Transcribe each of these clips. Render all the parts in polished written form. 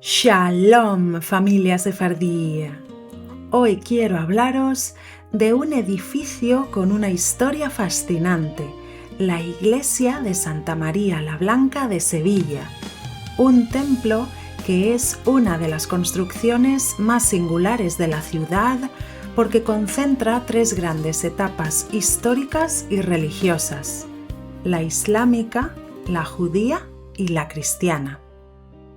Shalom, familia sefardí. Hoy quiero hablaros de un edificio con una historia fascinante, la iglesia de Santa María la Blanca de Sevilla, un templo que es una de las construcciones más singulares de la ciudad porque concentra tres grandes etapas históricas y religiosas: la islámica, la judía y la cristiana.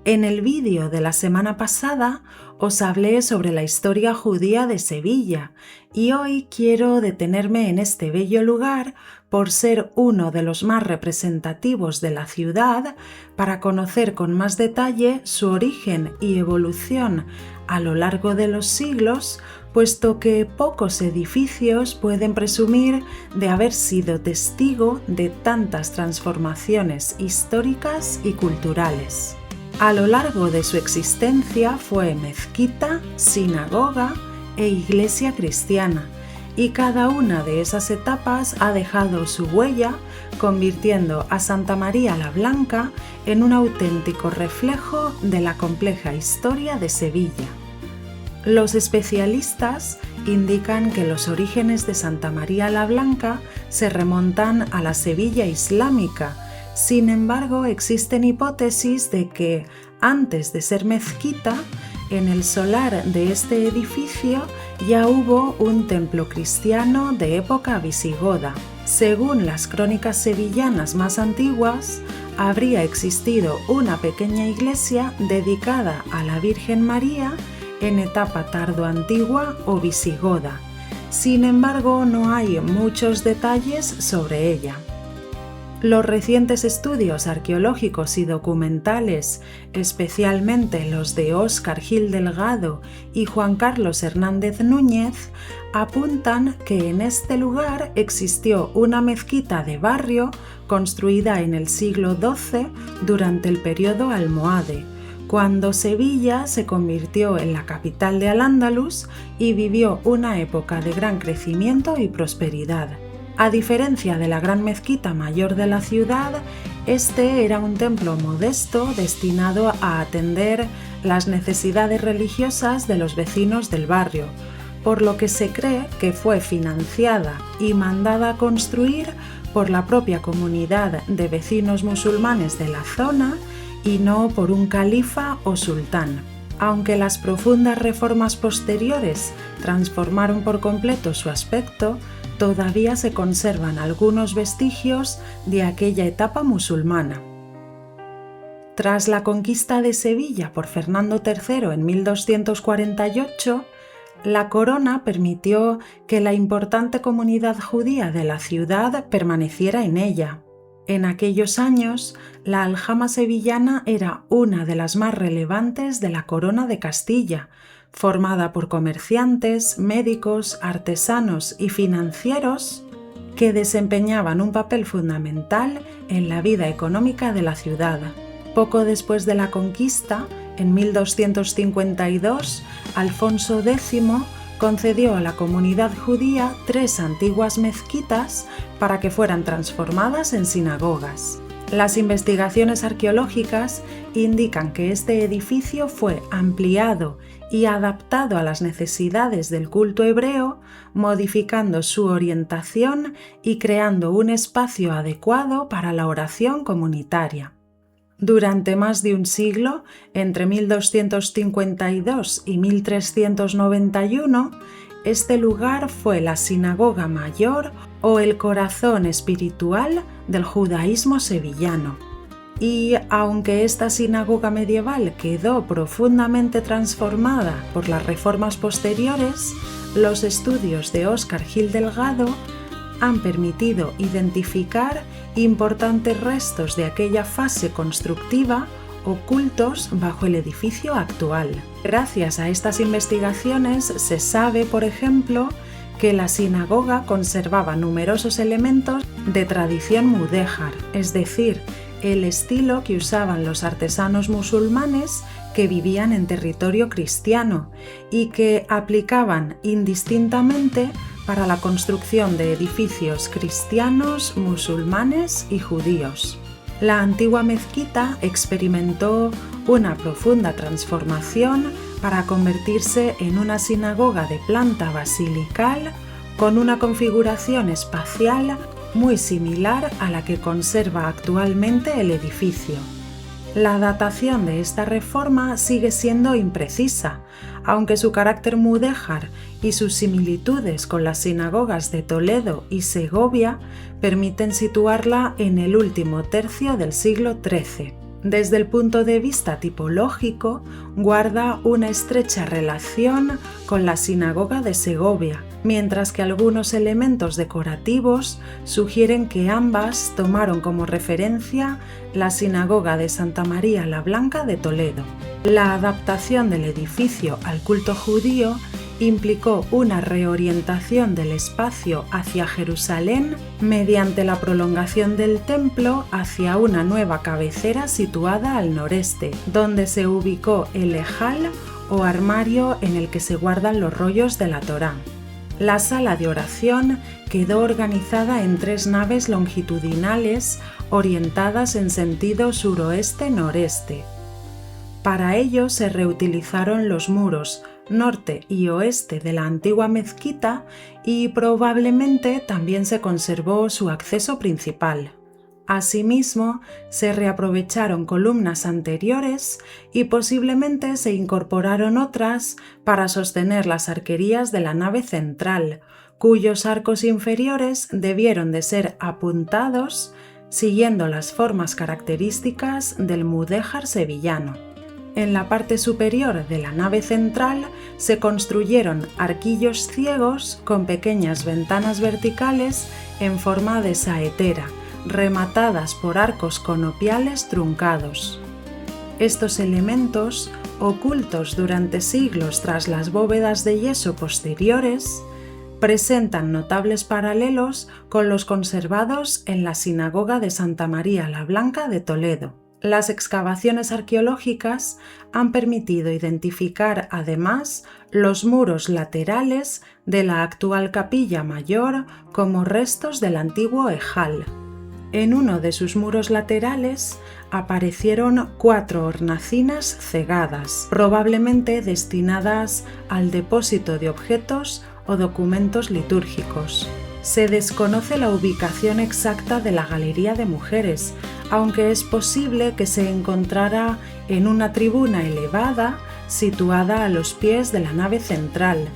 En el vídeo de la semana pasada os hablé sobre la historia judía de Sevilla y hoy quiero detenerme en este bello lugar por ser uno de los más representativos de la ciudad para conocer con más detalle su origen y evolución a lo largo de los siglos, puesto que pocos edificios pueden presumir de haber sido testigo de tantas transformaciones históricas y culturales. A lo largo de su existencia fue mezquita, sinagoga e iglesia cristiana, y cada una de esas etapas ha dejado su huella, convirtiendo a Santa María la Blanca en un auténtico reflejo de la compleja historia de Sevilla. Los especialistas indican que los orígenes de Santa María la Blanca se remontan a la Sevilla islámica. Sin embargo, existen hipótesis de que, antes de ser mezquita, en el solar de este edificio ya hubo un templo cristiano de época visigoda. Según las crónicas sevillanas más antiguas, habría existido una pequeña iglesia dedicada a la Virgen María en etapa tardoantigua o visigoda. Sin embargo, no hay muchos detalles sobre ella. Los recientes estudios arqueológicos y documentales, especialmente los de Óscar Gil Delgado y Juan Carlos Hernández Núñez, apuntan que en este lugar existió una mezquita de barrio construida en el siglo XII durante el periodo almohade, cuando Sevilla se convirtió en la capital de Al-Ándalus y vivió una época de gran crecimiento y prosperidad. A diferencia de la gran mezquita mayor de la ciudad, este era un templo modesto destinado a atender las necesidades religiosas de los vecinos del barrio, por lo que se cree que fue financiada y mandada a construir por la propia comunidad de vecinos musulmanes de la zona y no por un califa o sultán. Aunque las profundas reformas posteriores transformaron por completo su aspecto, todavía se conservan algunos vestigios de aquella etapa musulmana. Tras la conquista de Sevilla por Fernando III en 1248, la corona permitió que la importante comunidad judía de la ciudad permaneciera en ella. En aquellos años, la aljama sevillana era una de las más relevantes de la corona de Castilla, formada por comerciantes, médicos, artesanos y financieros que desempeñaban un papel fundamental en la vida económica de la ciudad. Poco después de la conquista, en 1252, Alfonso X concedió a la comunidad judía 3 antiguas mezquitas para que fueran transformadas en sinagogas. Las investigaciones arqueológicas indican que este edificio fue ampliado y adaptado a las necesidades del culto hebreo, modificando su orientación y creando un espacio adecuado para la oración comunitaria. Durante más de un siglo, entre 1252 y 1391, este lugar fue la sinagoga mayor o el corazón espiritual del judaísmo sevillano. Y aunque esta sinagoga medieval quedó profundamente transformada por las reformas posteriores, los estudios de Óscar Gil Delgado han permitido identificar importantes restos de aquella fase constructiva ocultos bajo el edificio actual. Gracias a estas investigaciones se sabe, por ejemplo, que la sinagoga conservaba numerosos elementos de tradición mudéjar, es decir, el estilo que usaban los artesanos musulmanes que vivían en territorio cristiano y que aplicaban indistintamente para la construcción de edificios cristianos, musulmanes y judíos. La antigua mezquita experimentó una profunda transformación para convertirse en una sinagoga de planta basilical con una configuración espacial muy similar a la que conserva actualmente el edificio. La datación de esta reforma sigue siendo imprecisa, aunque su carácter mudéjar y sus similitudes con las sinagogas de Toledo y Segovia permiten situarla en el último tercio del siglo XIII. Desde el punto de vista tipológico, guarda una estrecha relación con la sinagoga de Segovia, mientras que algunos elementos decorativos sugieren que ambas tomaron como referencia la sinagoga de Santa María la Blanca de Toledo. La adaptación del edificio al culto judío implicó una reorientación del espacio hacia Jerusalén mediante la prolongación del templo hacia una nueva cabecera situada al noreste, donde se ubicó el ejal o armario en el que se guardan los rollos de la Torá. La sala de oración quedó organizada en 3 naves longitudinales orientadas en sentido suroeste-noreste. Para ello se reutilizaron los muros norte y oeste de la antigua mezquita y probablemente también se conservó su acceso principal. Asimismo, se reaprovecharon columnas anteriores y posiblemente se incorporaron otras para sostener las arquerías de la nave central, cuyos arcos inferiores debieron de ser apuntados siguiendo las formas características del mudéjar sevillano. En la parte superior de la nave central se construyeron arquillos ciegos con pequeñas ventanas verticales en forma de saetera, rematadas por arcos conopiales truncados. Estos elementos, ocultos durante siglos tras las bóvedas de yeso posteriores, presentan notables paralelos con los conservados en la sinagoga de Santa María la Blanca de Toledo. Las excavaciones arqueológicas han permitido identificar además los muros laterales de la actual capilla mayor como restos del antiguo ejal. En uno de sus muros laterales aparecieron 4 hornacinas cegadas, probablemente destinadas al depósito de objetos o documentos litúrgicos. Se desconoce la ubicación exacta de la galería de mujeres, aunque es posible que se encontrara en una tribuna elevada situada a los pies de la nave central,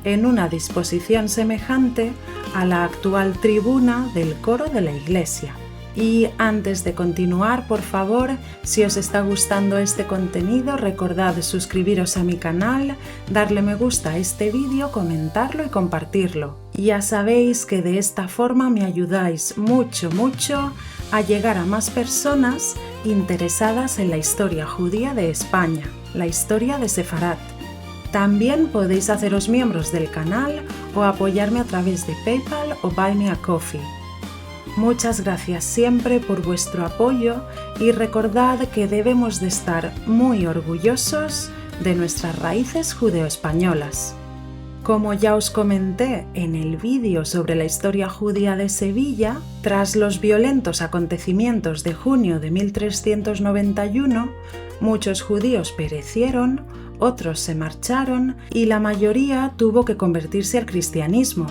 en una disposición semejante a la actual tribuna del coro de la iglesia. Y antes de continuar, por favor, si os está gustando este contenido, recordad suscribiros a mi canal, darle me gusta a este vídeo, comentarlo y compartirlo. Ya sabéis que de esta forma me ayudáis mucho a llegar a más personas interesadas en la historia judía de España, la historia de Sefarat. También podéis haceros miembros del canal o apoyarme a través de PayPal o Buy Me a Coffee. Muchas gracias siempre por vuestro apoyo y recordad que debemos de estar muy orgullosos de nuestras raíces judeoespañolas. Como ya os comenté en el vídeo sobre la historia judía de Sevilla, tras los violentos acontecimientos de junio de 1391, muchos judíos perecieron, otros se marcharon y la mayoría tuvo que convertirse al cristianismo,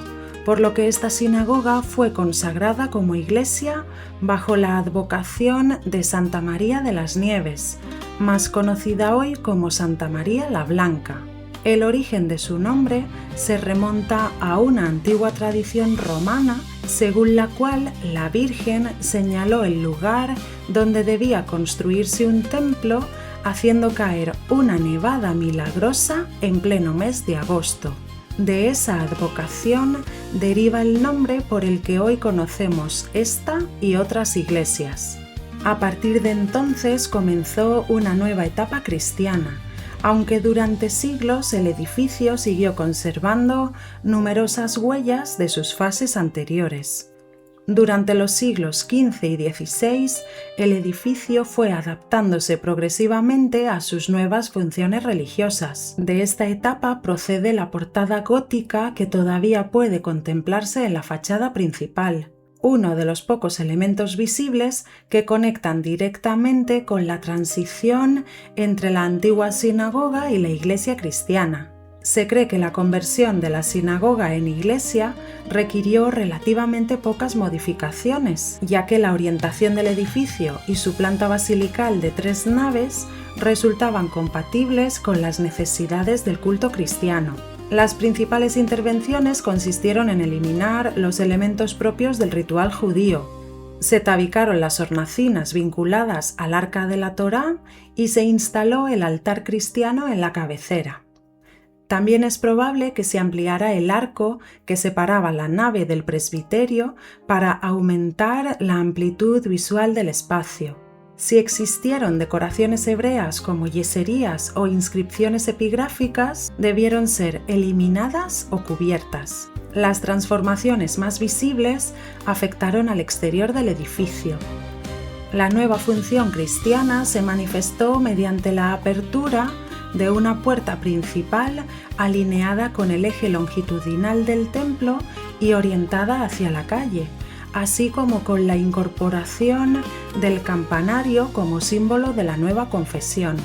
por lo que esta sinagoga fue consagrada como iglesia bajo la advocación de Santa María de las Nieves, más conocida hoy como Santa María la Blanca. El origen de su nombre se remonta a una antigua tradición romana, según la cual la Virgen señaló el lugar donde debía construirse un templo, haciendo caer una nevada milagrosa en pleno mes de agosto. De esa advocación deriva el nombre por el que hoy conocemos esta y otras iglesias. A partir de entonces comenzó una nueva etapa cristiana, aunque durante siglos el edificio siguió conservando numerosas huellas de sus fases anteriores. Durante los siglos XV y XVI, el edificio fue adaptándose progresivamente a sus nuevas funciones religiosas. De esta etapa procede la portada gótica que todavía puede contemplarse en la fachada principal, uno de los pocos elementos visibles que conectan directamente con la transición entre la antigua sinagoga y la iglesia cristiana. Se cree que la conversión de la sinagoga en iglesia requirió relativamente pocas modificaciones, ya que la orientación del edificio y su planta basilical de 3 naves resultaban compatibles con las necesidades del culto cristiano. Las principales intervenciones consistieron en eliminar los elementos propios del ritual judío. Se tabicaron las hornacinas vinculadas al arca de la Torá y se instaló el altar cristiano en la cabecera. También es probable que se ampliara el arco que separaba la nave del presbiterio para aumentar la amplitud visual del espacio. Si existieron decoraciones hebreas como yeserías o inscripciones epigráficas, debieron ser eliminadas o cubiertas. Las transformaciones más visibles afectaron al exterior del edificio. La nueva función cristiana se manifestó mediante la apertura de una puerta principal alineada con el eje longitudinal del templo y orientada hacia la calle, así como con la incorporación del campanario como símbolo de la nueva confesión.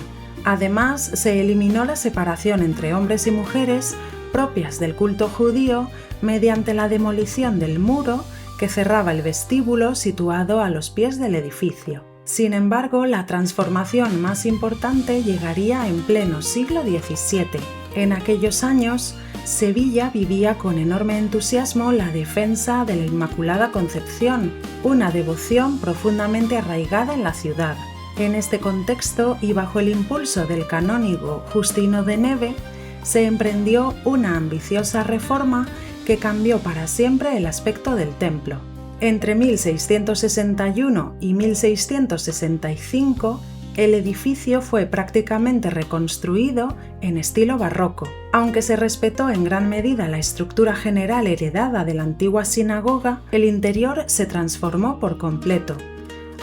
Además, se eliminó la separación entre hombres y mujeres propias del culto judío mediante la demolición del muro que cerraba el vestíbulo situado a los pies del edificio. Sin embargo, la transformación más importante llegaría en pleno siglo XVII. En aquellos años, Sevilla vivía con enorme entusiasmo la defensa de la Inmaculada Concepción, una devoción profundamente arraigada en la ciudad. En este contexto y bajo el impulso del canónigo Justino de Neve, se emprendió una ambiciosa reforma que cambió para siempre el aspecto del templo. Entre 1661 y 1665, el edificio fue prácticamente reconstruido en estilo barroco. Aunque se respetó en gran medida la estructura general heredada de la antigua sinagoga, el interior se transformó por completo.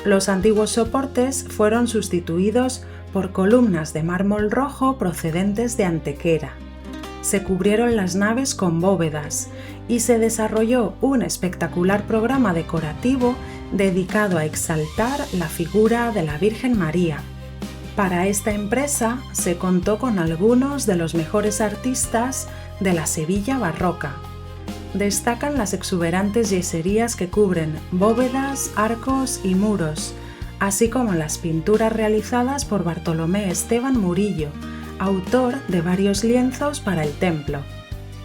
Los antiguos soportes fueron sustituidos por columnas de mármol rojo procedentes de Antequera. Se cubrieron las naves con bóvedas y se desarrolló un espectacular programa decorativo dedicado a exaltar la figura de la Virgen María. Para esta empresa se contó con algunos de los mejores artistas de la Sevilla barroca. Destacan las exuberantes yeserías que cubren bóvedas, arcos y muros, así como las pinturas realizadas por Bartolomé Esteban Murillo, autor de varios lienzos para el templo.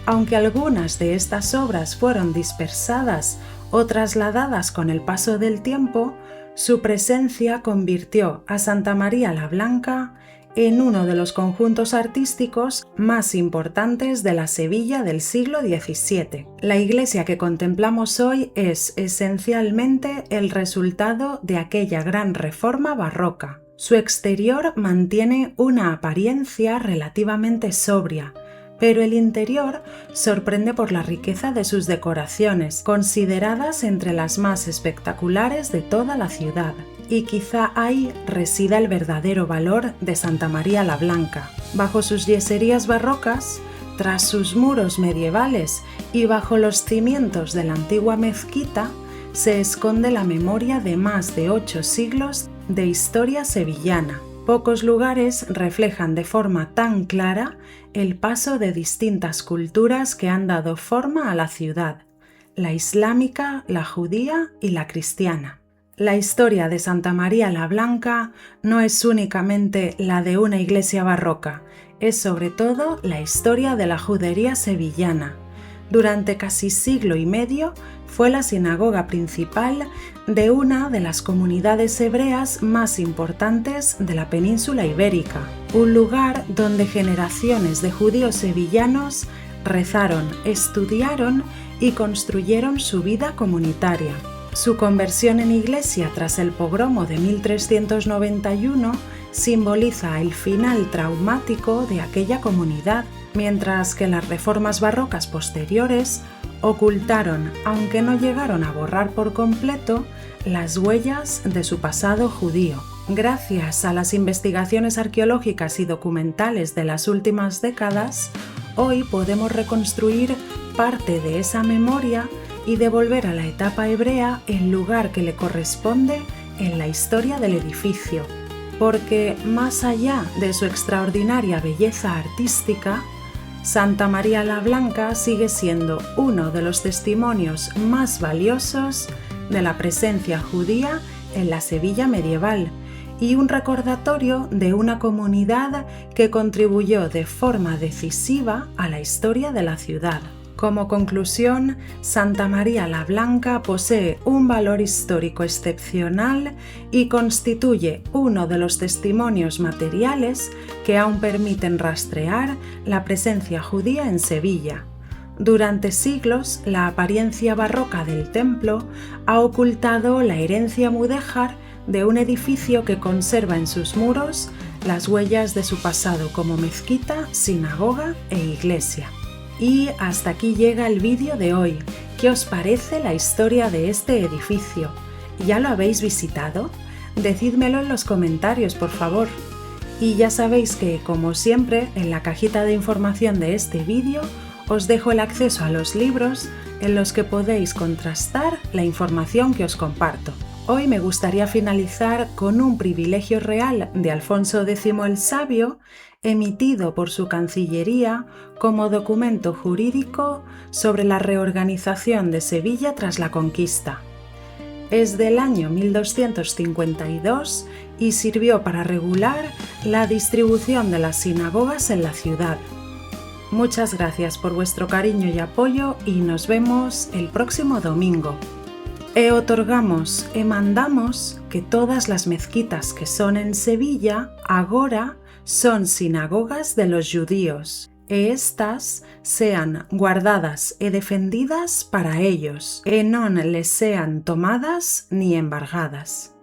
Aunque algunas de estas obras fueron dispersadas o trasladadas con el paso del tiempo, su presencia convirtió a Santa María la Blanca en uno de los conjuntos artísticos más importantes de la Sevilla del siglo XVII. La iglesia que contemplamos hoy es esencialmente el resultado de aquella gran reforma barroca. Su exterior mantiene una apariencia relativamente sobria, pero el interior sorprende por la riqueza de sus decoraciones, consideradas entre las más espectaculares de toda la ciudad. Y quizá ahí resida el verdadero valor de Santa María la Blanca. Bajo sus yeserías barrocas, tras sus muros medievales y bajo los cimientos de la antigua mezquita, se esconde la memoria de más de 8 siglos de historia sevillana. Pocos lugares reflejan de forma tan clara el paso de distintas culturas que han dado forma a la ciudad: la islámica, la judía y la cristiana. La historia de Santa María la Blanca no es únicamente la de una iglesia barroca, es sobre todo la historia de la judería sevillana. Durante casi siglo y medio fue la sinagoga principal de una de las comunidades hebreas más importantes de la península ibérica, un lugar donde generaciones de judíos sevillanos rezaron, estudiaron y construyeron su vida comunitaria. Su conversión en iglesia tras el pogromo de 1391 simboliza el final traumático de aquella comunidad, mientras que las reformas barrocas posteriores ocultaron, aunque no llegaron a borrar por completo, las huellas de su pasado judío. Gracias a las investigaciones arqueológicas y documentales de las últimas décadas, hoy podemos reconstruir parte de esa memoria y devolver a la etapa hebrea el lugar que le corresponde en la historia del edificio, porque más allá de su extraordinaria belleza artística, Santa María la Blanca sigue siendo uno de los testimonios más valiosos de la presencia judía en la Sevilla medieval y un recordatorio de una comunidad que contribuyó de forma decisiva a la historia de la ciudad. Como conclusión, Santa María la Blanca posee un valor histórico excepcional y constituye uno de los testimonios materiales que aún permiten rastrear la presencia judía en Sevilla. Durante siglos, la apariencia barroca del templo ha ocultado la herencia mudéjar de un edificio que conserva en sus muros las huellas de su pasado como mezquita, sinagoga e iglesia. Y hasta aquí llega el vídeo de hoy. ¿Qué os parece la historia de este edificio? ¿Ya lo habéis visitado? Decídmelo en los comentarios, por favor. Y ya sabéis que, como siempre, en la cajita de información de este vídeo os dejo el acceso a los libros en los que podéis contrastar la información que os comparto. Hoy me gustaría finalizar con un privilegio real de Alfonso X el Sabio, emitido por su Cancillería como documento jurídico sobre la reorganización de Sevilla tras la conquista. Es del año 1252 y sirvió para regular la distribución de las sinagogas en la ciudad. Muchas gracias por vuestro cariño y apoyo y nos vemos el próximo domingo. Otorgamos e mandamos que todas las mezquitas que son en Sevilla agora son sinagogas de los judíos e estas sean guardadas e defendidas para ellos e non les sean tomadas ni embargadas.